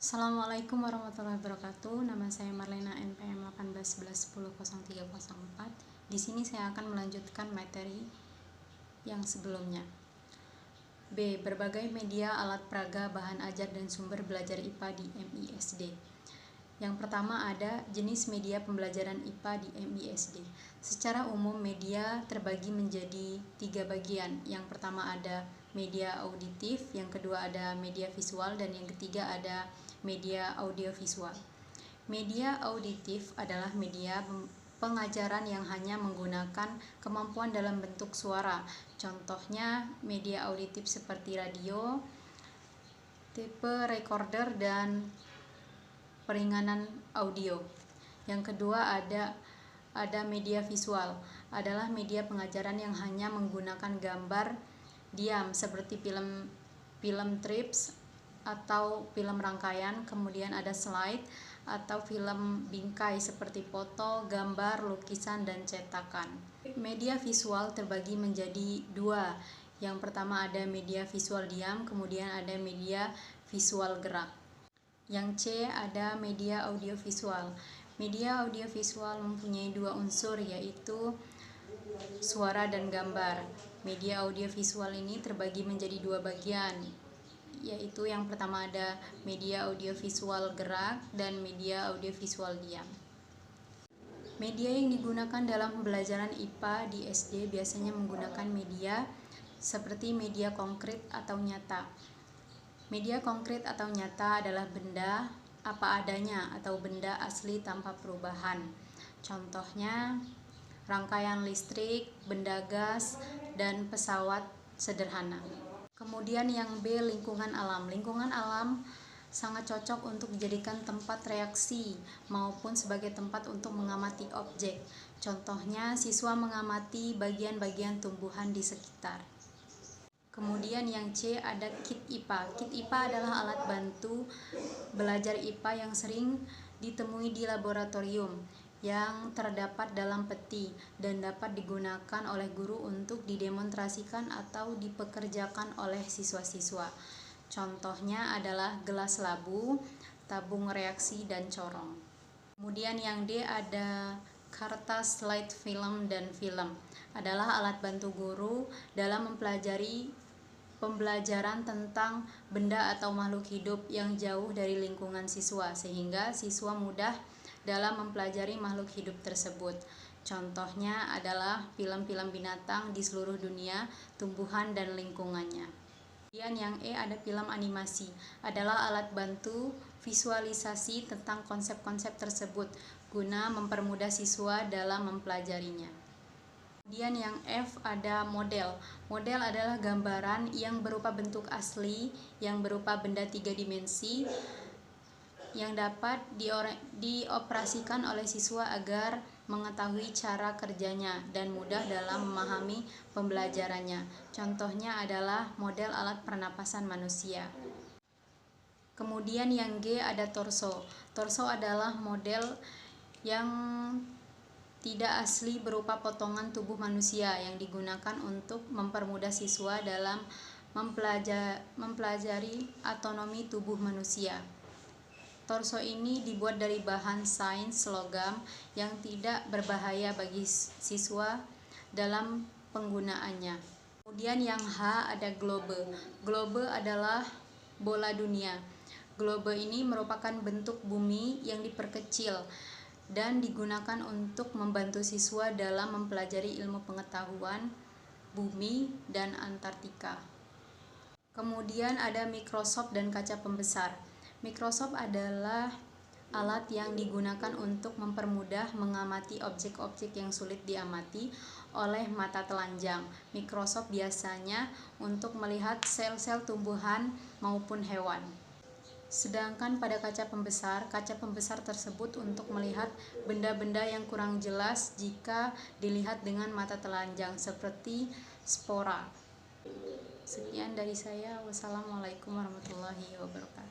Assalamualaikum warahmatullahi wabarakatuh. Nama saya Marlena NPM 1811100304. Di sini saya akan melanjutkan materi yang sebelumnya. B. Berbagai media, alat peraga, bahan ajar dan sumber belajar IPA di MISD. Yang pertama ada jenis media pembelajaran IPA di MISD. Secara umum media terbagi menjadi 3 bagian. Yang pertama ada media auditif, yang kedua ada media visual, dan yang ketiga ada media audiovisual. Media auditif adalah media pengajaran yang hanya menggunakan kemampuan dalam bentuk suara. Contohnya media auditif seperti radio, tape recorder, dan peringanan audio. Yang kedua ada media visual, adalah media pengajaran yang hanya menggunakan gambar diam seperti film trips atau film rangkaian, kemudian ada slide atau film bingkai seperti foto, gambar, lukisan, dan cetakan. Media visual terbagi menjadi 2. Yang pertama ada media visual diam, kemudian ada media visual gerak. Yang C ada media audiovisual. Media audiovisual mempunyai 2 unsur, yaitu suara dan gambar. Media audiovisual ini terbagi menjadi 2 bagian, yaitu yang pertama ada media audiovisual gerak dan media audiovisual diam. Media yang digunakan dalam pembelajaran IPA di SD biasanya menggunakan media seperti media konkret atau nyata. Media konkret atau nyata adalah benda apa adanya atau benda asli tanpa perubahan. Contohnya rangkaian listrik, benda gas, dan pesawat sederhana. Kemudian yang B, lingkungan alam. Lingkungan alam sangat cocok untuk dijadikan tempat reaksi maupun sebagai tempat untuk mengamati objek. Contohnya siswa mengamati bagian-bagian tumbuhan di sekitar. Kemudian yang C ada kit IPA. Kit IPA adalah alat bantu belajar IPA yang sering ditemui di laboratorium, yang terdapat dalam peti dan dapat digunakan oleh guru untuk didemonstrasikan atau dipekerjakan oleh siswa-siswa. Contohnya adalah gelas labu, tabung reaksi, dan corong. Kemudian yang D ada kertas, slide, film, dan film. Adalah alat bantu guru dalam mempelajari pembelajaran tentang benda atau makhluk hidup yang jauh dari lingkungan siswa, sehingga siswa mudah dalam mempelajari makhluk hidup tersebut. Contohnya adalah film-film binatang di seluruh dunia, tumbuhan, dan lingkungannya. Kemudian yang E ada film animasi, adalah alat bantu visualisasi tentang konsep-konsep tersebut guna mempermudah siswa dalam mempelajarinya. Kemudian yang F ada model. Model adalah gambaran yang berupa bentuk asli, yang berupa benda 3 dimensi, yang dapat dioperasikan oleh siswa agar mengetahui cara kerjanya dan mudah dalam memahami pembelajarannya. Contohnya adalah model alat pernapasan manusia. Kemudian yang G ada torso. Torso adalah model yang tidak asli berupa potongan tubuh manusia yang digunakan untuk mempermudah siswa dalam mempelajari anatomi tubuh manusia. Torso ini dibuat dari bahan sains logam yang tidak berbahaya bagi siswa dalam penggunaannya. Kemudian yang H ada globe. Globe adalah bola dunia. Globe ini merupakan bentuk bumi yang diperkecil dan digunakan untuk membantu siswa dalam mempelajari ilmu pengetahuan bumi dan Antartika. Kemudian ada mikroskop dan kaca pembesar. Mikroskop adalah alat yang digunakan untuk mempermudah mengamati objek-objek yang sulit diamati oleh mata telanjang. Mikroskop biasanya untuk melihat sel-sel tumbuhan maupun hewan. Sedangkan pada kaca pembesar tersebut untuk melihat benda-benda yang kurang jelas jika dilihat dengan mata telanjang seperti spora. Sekian dari saya. Wassalamualaikum warahmatullahi wabarakatuh.